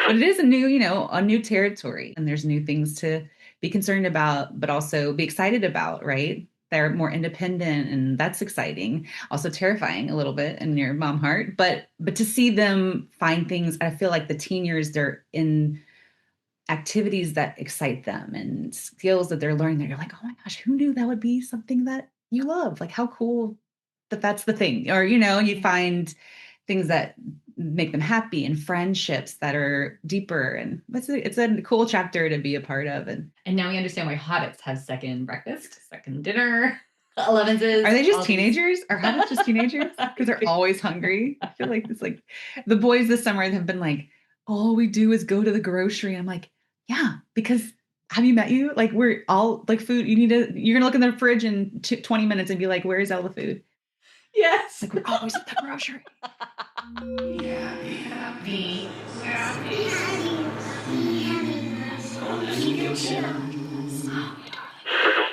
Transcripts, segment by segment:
But it is a new territory, and there's new things to be concerned about, but also be excited about, right? They're more independent, and that's exciting. Also terrifying a little bit in your mom heart, but to see them find things, I feel like the teen years, they're in activities that excite them and skills that they're learning. They're like, oh my gosh, who knew that would be something that you love? Like, how cool that that's the thing. Or, you find things that make them happy and friendships that are deeper. And it's a cool chapter to be a part of. And now we understand why hobbits have second breakfast, second dinner. 11s. Are they just teenagers? Are hobbits just teenagers? Because they're always hungry. I feel like it's like the boys this summer have been like, all we do is go to the grocery. I'm like, yeah, because have you met you? Like, we're all like food. You're going to look in the fridge in 20 minutes and be like, where's all the food? Yes. Like, we're always at the grocery.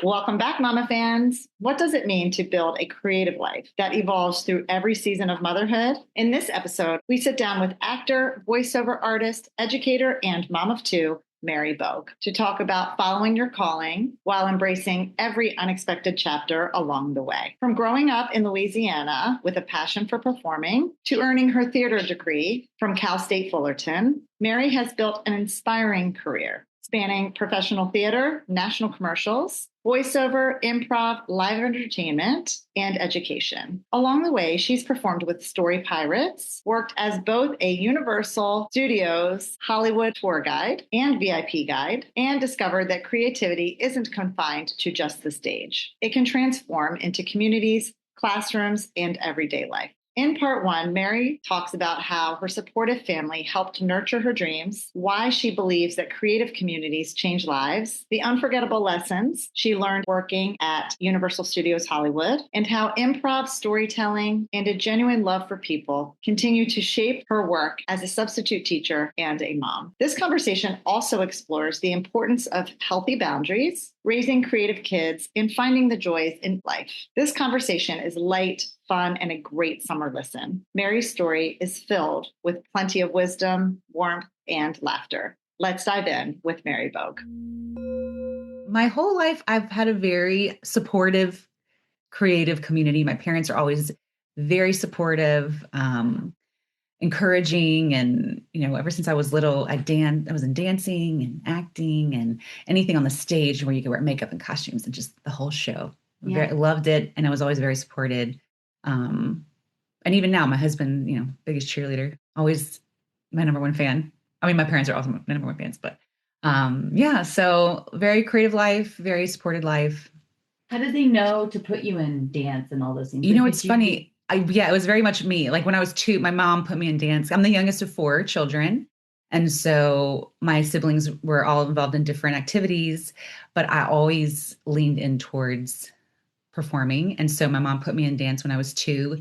Welcome back, Mama fans. What does it mean to build a creative life that evolves through every season of motherhood? In this episode, we sit down with actor, voiceover artist, educator, and mom of two, Mary Bogh, to talk about following your calling while embracing every unexpected chapter along the way. From growing up in Louisiana with a passion for performing to earning her theater degree from Cal State Fullerton, Mary has built an inspiring career spanning professional theater, national commercials, voiceover, improv, live entertainment, and education. Along the way, she's performed with Story Pirates, worked as both a Universal Studios Hollywood tour guide and VIP guide, and discovered that creativity isn't confined to just the stage. It can transform into communities, classrooms, and everyday life. In part one, Mary talks about how her supportive family helped nurture her dreams, why she believes that creative communities change lives, the unforgettable lessons she learned working at Universal Studios Hollywood, and how improv, storytelling, and a genuine love for people continue to shape her work as a substitute teacher and a mom. This conversation also explores the importance of healthy boundaries, raising creative kids, and finding the joys in life. This conversation is light, fun, and a great summer listen. Mary's story is filled with plenty of wisdom, warmth, and laughter. Let's dive in with Mary Bogh. My whole life, I've had a very supportive, creative community. My parents are always very supportive, encouraging. And, ever since I was little, I was in dancing and acting and anything on the stage where you could wear makeup and costumes and just the whole show. Yeah. Loved it. And I was always very supported. And even now, my husband, biggest cheerleader, always my number one fan. I mean, my parents are also my number one fans, but so very creative life, very supported life. How did they know to put you in dance and all those things? It's funny. It was very much me. Like when I was 2, my mom put me in dance. I'm the youngest of 4 children. And so my siblings were all involved in different activities, but I always leaned in towards performing. And so my mom put me in dance when I was 2.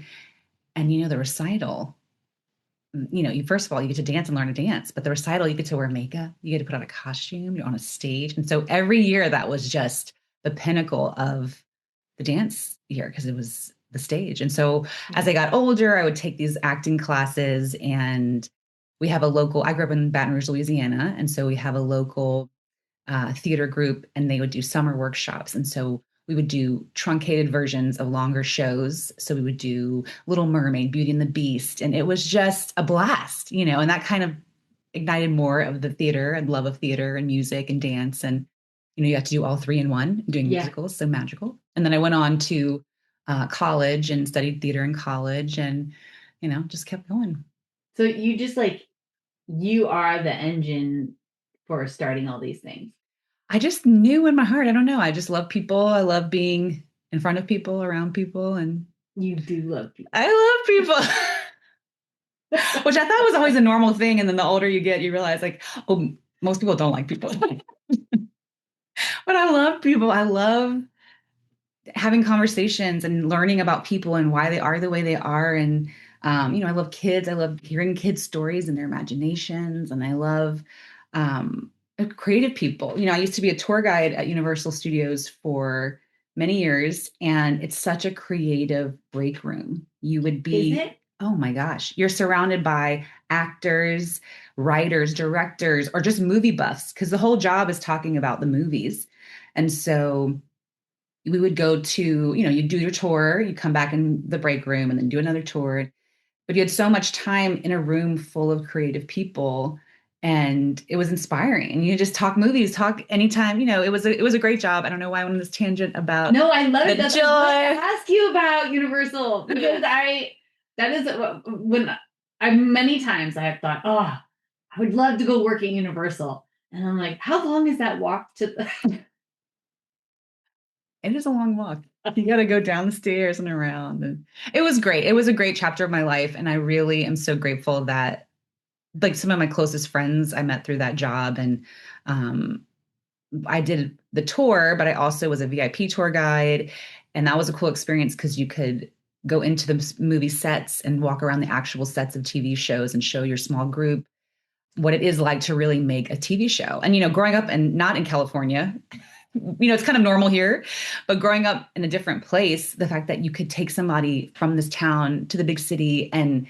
And, the recital, first of all, you get to dance and learn to dance, but the recital, you get to wear makeup, you get to put on a costume, you're on a stage. And so every year that was just the pinnacle of the dance year because it was the stage. And so as I got older, I would take these acting classes, and I grew up in Baton Rouge, Louisiana. And so we have a local theater group, and they would do summer workshops. And so we would do truncated versions of longer shows. So we would do Little Mermaid, Beauty and the Beast. And it was just a blast, and that kind of ignited more of the theater and love of theater and music and dance. And, you got to do all 3 in one, doing musicals, so magical. And then I went on to college and studied theater in college and, just kept going. So you just you are the engine for starting all these things. I just knew in my heart, I don't know. I just love people. I love being in front of people, around people. And you do love people. I love people, which I thought was always a normal thing. And then the older you get, you realize most people don't like people, but I love people. I love having conversations and learning about people and why they are the way they are. And, I love kids. I love hearing kids' stories and their imaginations. And I love, creative people. I used to be a tour guide at Universal Studios for many years, and it's such a creative break room. You would be, is it? Oh my gosh. You're surrounded by actors, writers, directors, or just movie buffs, because the whole job is talking about the movies. And so we would go to, you do your tour, you come back in the break room and then do another tour. But you had so much time in a room full of creative people, and it was inspiring. And you just talk movies, talk anytime, it was a great job. I don't know why I went on this tangent about No, I love it. the That's joy. I was going to ask you about Universal because that is when I many times I have thought, oh, I would love to go work at Universal. And I'm like, how long is that walk to the It is a long walk. You got to go down the stairs and around. And it was great. It was a great chapter of my life. And I really am so grateful that, like, some of my closest friends I met through that job. And um, I did the tour, but I also was a VIP tour guide. And that was a cool experience because you could go into the movie sets and walk around the actual sets of TV shows and show your small group what it is like to really make a TV show. And, growing up and not in California, it's kind of normal here, but growing up in a different place, the fact that you could take somebody from this town to the big city and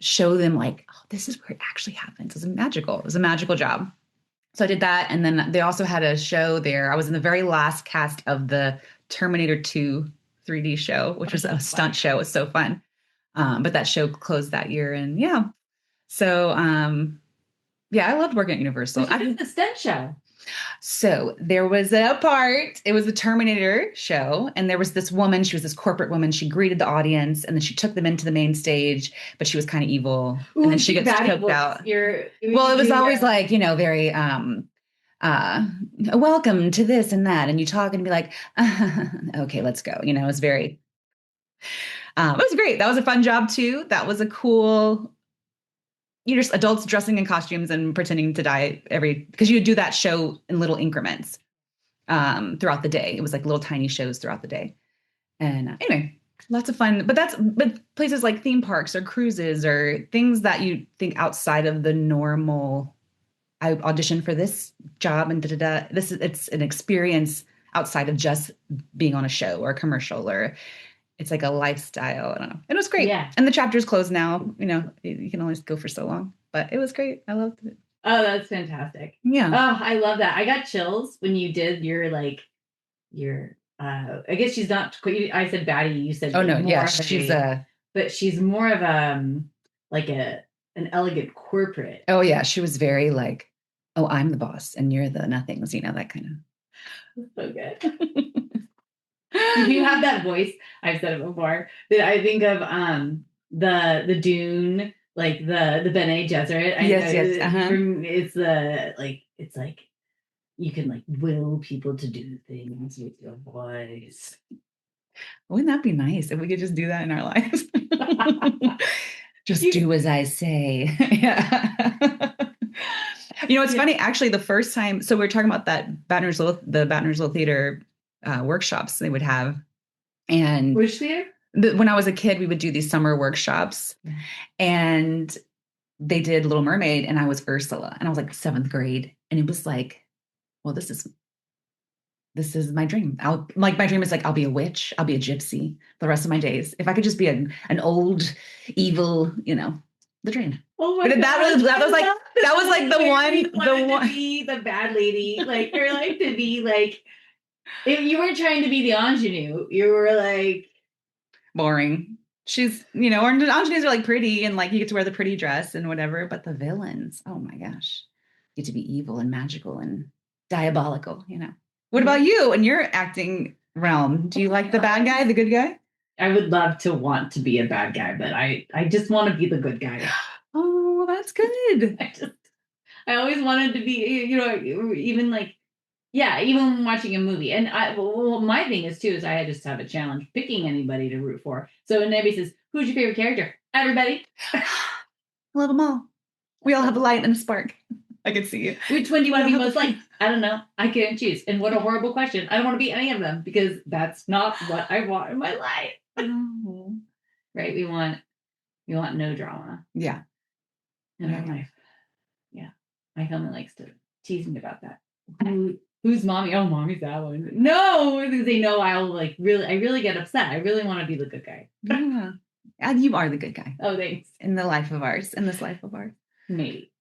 show them like, oh, this is where it actually happens. It was magical. It was a magical job. So I did that. And then they also had a show there. I was in the very last cast of the Terminator 2 3D show, which was a stunt show. It was so fun. But that show closed that year. And yeah. So yeah, I loved working at Universal. I did the stunt show. So there was a part, it was the Terminator show, and there was this woman, she was this corporate woman, she greeted the audience, and then she took them into the main stage, but she was kind of evil, and then she gets choked out. Well, it was always like, very, welcome to this and that, and you talk and be like, okay, let's go. It was very, it was great. That was a fun job too. That was a cool, just adults dressing in costumes and pretending to die because you would do that show in little increments throughout the day. It was like little tiny shows throughout the day. And anyway, lots of fun. But places like theme parks or cruises or things that you think outside of the normal. I auditioned for this job and da-da-da. It's an experience outside of just being on a show or a commercial, or it's like a lifestyle. I don't know. It was great. Yeah. And the chapter's closed now. You can only go for so long, but it was great. I loved it. Oh, that's fantastic. Yeah. Oh, I love that. I got chills when you did I guess she's not, I said baddie, you said. Oh no. Yeah. But she's more of like an elegant corporate. Oh yeah. She was very like, oh, I'm the boss and you're the nothings, that kind of. So good. You have that voice. I've said it before that I think of the Dune, like the Bene Gesserit. Yes. It's like you can like will people to do things with your voice. Wouldn't that be nice if we could just do that in our lives? Just do as I say. Yeah. It's funny, actually, the first time, so we were talking about the Baton Rouge Little Theater workshops they would have. And which theater? When I was a kid, we would do these summer workshops, and they did Little Mermaid, and I was Ursula, and I was like 7th grade, and it was like, well, this is my dream. My dream is like, I'll be a witch, I'll be a gypsy the rest of my days. If I could just be an old, evil, the dream. Oh my God. That was like the one to be the bad lady, like you're like to be like. If you weren't trying to be the ingenue, you were like boring. She's, or ingenues are like pretty and like you get to wear the pretty dress and whatever, but the villains, oh my gosh, get to be evil and magical and diabolical, What about you in your acting realm? Do you like the bad guy, the good guy? I would love to want to be a bad guy, but I just want to be the good guy. Oh, that's good. I always wanted to be, even like, yeah, even watching a movie. And my thing is too, is I just have a challenge picking anybody to root for. So when everybody says, who's your favorite character? Everybody. Love them all. We all have a light and a spark. I can see you. Which one do you want to be most like? I don't know. I can't choose. And what a horrible question. I don't want to be any of them because that's not what I want in my life. Oh. Right? We want no drama. Yeah. In our life. Yeah. My family likes to tease me about that. Who's mommy? Oh, mommy's that one. No, because they know I really get upset. I really want to be the good guy. Yeah. You are the good guy Oh, thanks. in the life of ours, in this life of ours. Maybe.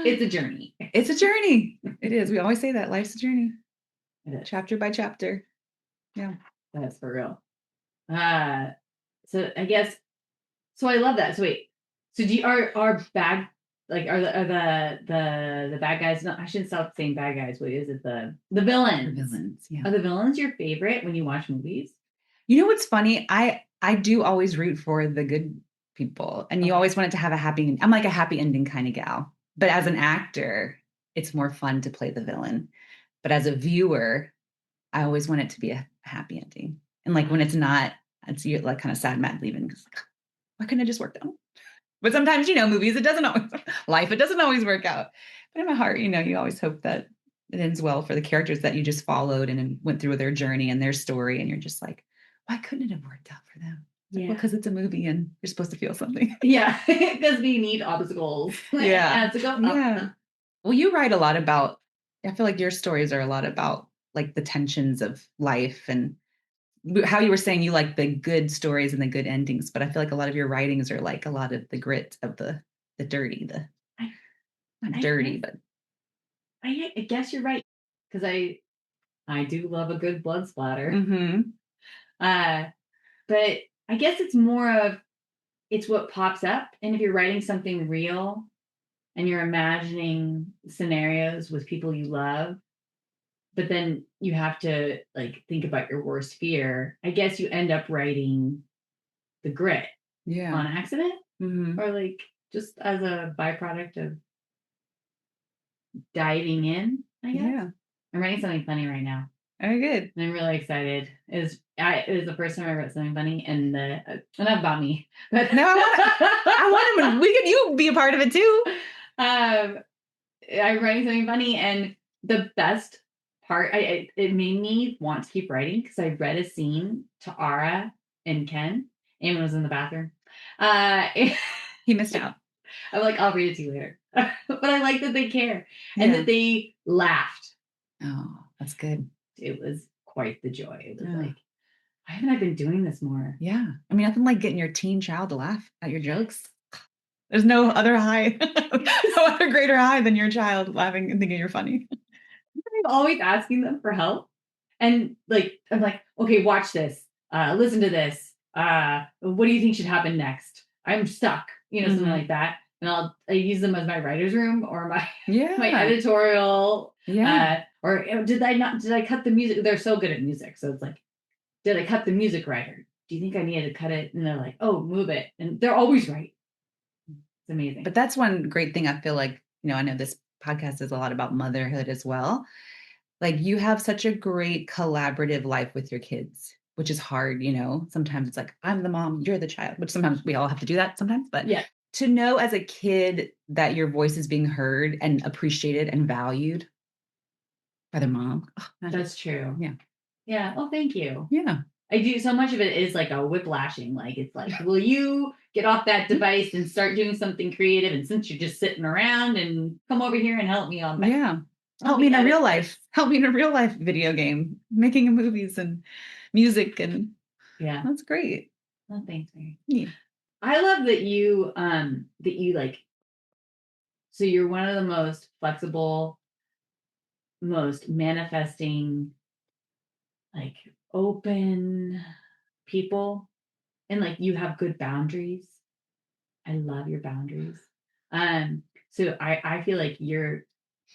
It's a journey. It's a journey. It is. We always say that life's a journey. It is. Chapter by chapter. Yeah. That's for real. So I guess, so I love that. So wait, so do you, are bad, like are the bad guys, no, I shouldn't stop saying bad guys. What is it? The villains. The villains. Yeah. Are the villains your favorite when you watch movies? You know what's funny? I do always root for the good people, and you always want it to have a happy. I'm like a happy ending kind of gal, but as an actor, it's more fun to play the villain. But as a viewer, I always want it to be a happy ending. And like when it's not, it's you're like kind of sad, mad leaving. Because why couldn't it just work out? But sometimes, movies, it doesn't always, life, it doesn't always work out. But in my heart, you always hope that it ends well for the characters that you just followed and went through their journey and their story. And you're just like, why couldn't it have worked out for them? Yeah. Because it's a movie and you're supposed to feel something. Yeah, because we need obstacles. Yeah. To go up. Yeah. Well, you write a lot about, I feel like your stories are a lot about like the tensions of life and how you were saying you like the good stories and the good endings, but I feel like a lot of your writings are like a lot of the grit of the dirty, not dirty, but I guess you're right. Because I do love a good blood splatter. Mm-hmm. But I guess it's more of, it's what pops up. And if you're writing something real and you're imagining scenarios with people you love, but then you have to like think about your worst fear, I guess you end up writing the grit on accident, or like just as a byproduct of diving in, I guess. Yeah. I'm writing something funny right now. Oh, good. And I'm really excited. It was the first time I wrote something funny, and enough about me. But No, I want to. You be a part of it too. I'm writing something funny, and the best part, it made me want to keep writing because I read a scene to Ara and Ken. Eamon was in the bathroom. He missed out. I'm like, I'll read it to you later. But I like that they care and that they laughed. Oh, that's good. It was quite the joy. It was like, why haven't I been doing this more? Yeah. I mean, nothing like getting your teen child to laugh at your jokes. There's no other high, no other greater high than your child laughing and thinking you're funny. I'm always asking them for help. And like, I'm like, okay, watch this. Listen to this. What do you think should happen next? I'm stuck, something like that. And I use them as my writer's room or my editorial. Yeah. Or did I cut the music? They're so good at music. So it's like, did I cut the music writer? Do you think I needed to cut it? And they're like, oh, move it. And they're always right. It's amazing. But that's one great thing. I feel like, I know this podcast is a lot about motherhood as well. Like you have such a great collaborative life with your kids, which is hard. Sometimes it's like, I'm the mom, you're the child, which sometimes we all have to do that sometimes. But yeah, to know as a kid that your voice is being heard and appreciated and valued by their mom. Oh, that's true. Yeah. Yeah. Oh, thank you. Yeah. I do. So much of it is like a whiplashing. Like, it's like, will you get off that device and start doing something creative? And since you're just sitting around, and come over here and help me on that. Yeah. Help me in a real life. Help me in a real life video game, making movies and music. And yeah, that's great. Well, thanks, Mary. Yeah. I love that you like, so you're one of the most flexible, most manifesting, like open people, and like you have good boundaries. I love your boundaries. So I feel like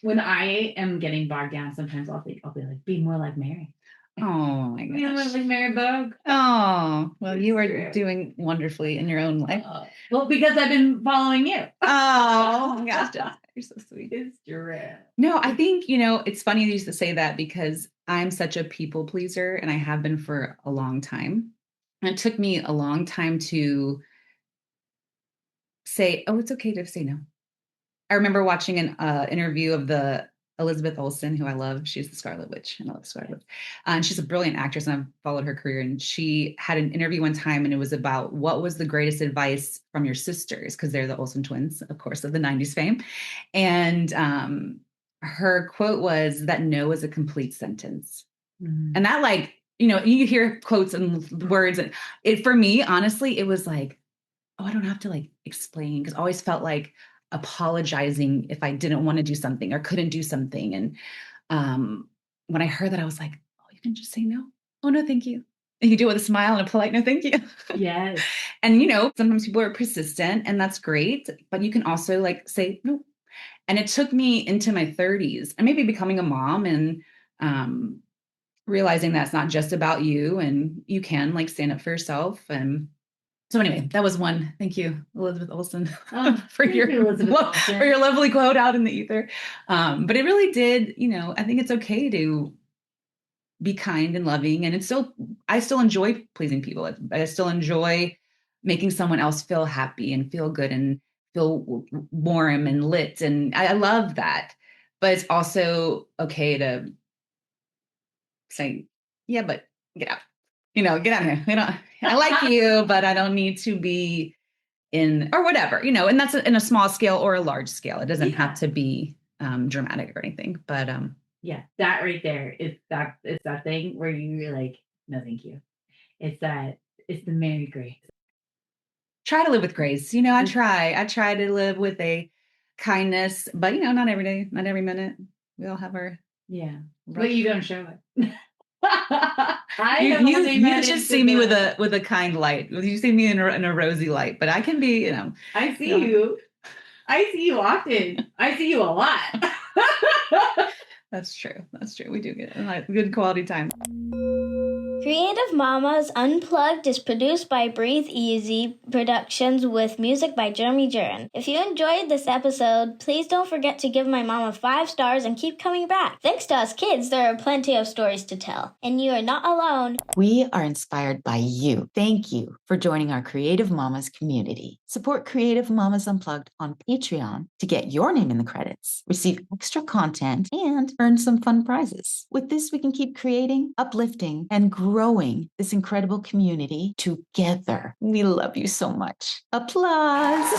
when I am getting bogged down, sometimes I'll be like, be more like Mary. Oh my gosh. You know, like Mary Bogh. Oh, well, you are doing wonderfully in your own life. Well, because I've been following you. Oh my gosh, Jess, you're so sweet. It's true. No, I think, it's funny you used to say that because I'm such a people pleaser and I have been for a long time. And it took me a long time to say, oh, it's okay to say no. I remember watching an interview of the Elizabeth Olsen, who I love. She's the Scarlet Witch, and I love Scarlet Witch. And she's a brilliant actress, and I've followed her career. And she had an interview one time, and it was about what was the greatest advice from your sisters, because they're the Olsen twins, of course, of the 90s fame. And her quote was that no is a complete sentence. Mm-hmm. And that, like, you hear quotes and words, and for me, honestly, it was like, oh, I don't have to like explain, because I always felt like apologizing if I didn't want to do something or couldn't do something. And when I heard that, I was like, oh, you can just say no. Oh, no, thank you. And you do it with a smile and a polite no, thank you. Yes. And, sometimes people are persistent, and that's great, but you can also like say no. And it took me into my 30s and maybe becoming a mom, and realizing that's not just about you, and you can like stand up for yourself. And so anyway, that was one. Thank you, Elizabeth Olsen, for thank you, Elizabeth Olsen. for your lovely quote out in the ether. But it really did, I think it's okay to be kind and loving. And I still enjoy pleasing people. I still enjoy making someone else feel happy and feel good and feel warm and lit. And I love that. But it's also okay to say, yeah, but get out. Get out of here. I like you, but I don't need to be in, or whatever, and that's in a small scale or a large scale. It doesn't have to be dramatic or anything, but yeah, that right there is that thing where you're like, no, thank you. It's the Mary Grace. Try to live with grace. I try to live with a kindness, but not every day, not every minute. We all have our, but you don't show it. You just see me with a kind light. You see me in a rosy light, but I can be, I see you. I see you often. I see you a lot. That's true. We do get good quality time. Creative Mamas Unplugged is produced by Breatheasy Productions with music by Jeremy Jurin. If you enjoyed this episode, please don't forget to give my mama 5 stars and keep coming back. Thanks to us kids, there are plenty of stories to tell. And you are not alone. We are inspired by you. Thank you for joining our Creative Mamas community. Support Creative Mamas Unplugged on Patreon to get your name in the credits, receive extra content, and earn some fun prizes. With this, we can keep creating, uplifting, and growing this incredible community together. We love you so much. Applause.